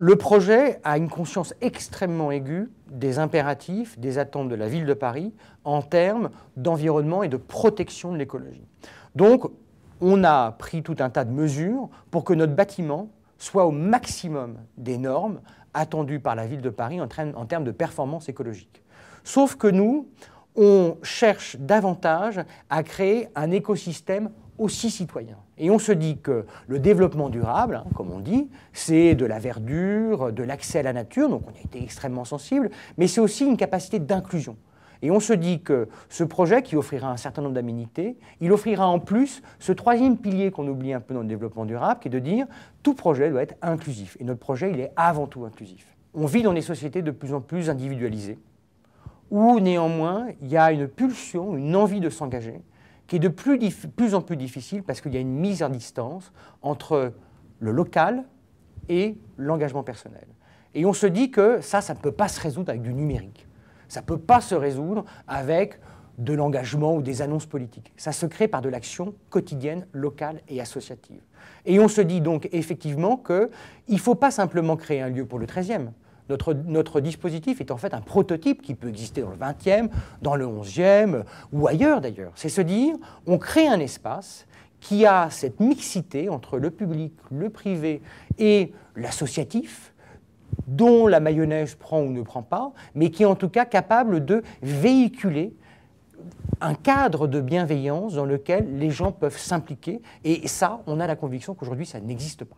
Le projet a une conscience extrêmement aiguë des impératifs, des attentes de la ville de Paris en termes d'environnement et de protection de l'écologie. Donc, on a pris tout un tas de mesures pour que notre bâtiment soit au maximum des normes attendues par la ville de Paris en termes de performance écologique. Sauf que nous, on cherche davantage à créer un écosystème aussi citoyen. Et on se dit que le développement durable, comme on dit, c'est de la verdure, de l'accès à la nature, donc on a été extrêmement sensible, mais c'est aussi une capacité d'inclusion. Et on se dit que ce projet, qui offrira un certain nombre d'aménités, il offrira en plus ce troisième pilier qu'on oublie un peu dans le développement durable, qui est de dire tout projet doit être inclusif. Et notre projet, il est avant tout inclusif. On vit dans des sociétés de plus en plus individualisées, où néanmoins, il y a une pulsion, une envie de s'engager, qui est de plus en plus difficile parce qu'il y a une mise à distance entre le local et l'engagement personnel. Et on se dit que ça ne peut pas se résoudre avec du numérique. Ça ne peut pas se résoudre avec de l'engagement ou des annonces politiques. Ça se crée par de l'action quotidienne, locale et associative. Et on se dit donc effectivement qu'il ne faut pas simplement créer un lieu pour le 13e. Notre dispositif est en fait un prototype qui peut exister dans le 20e, dans le 11e ou ailleurs d'ailleurs. C'est se dire, on crée un espace qui a cette mixité entre le public, le privé et l'associatif, dont la mayonnaise prend ou ne prend pas, mais qui est en tout cas capable de véhiculer un cadre de bienveillance dans lequel les gens peuvent s'impliquer. Et ça, on a la conviction qu'aujourd'hui, ça n'existe pas.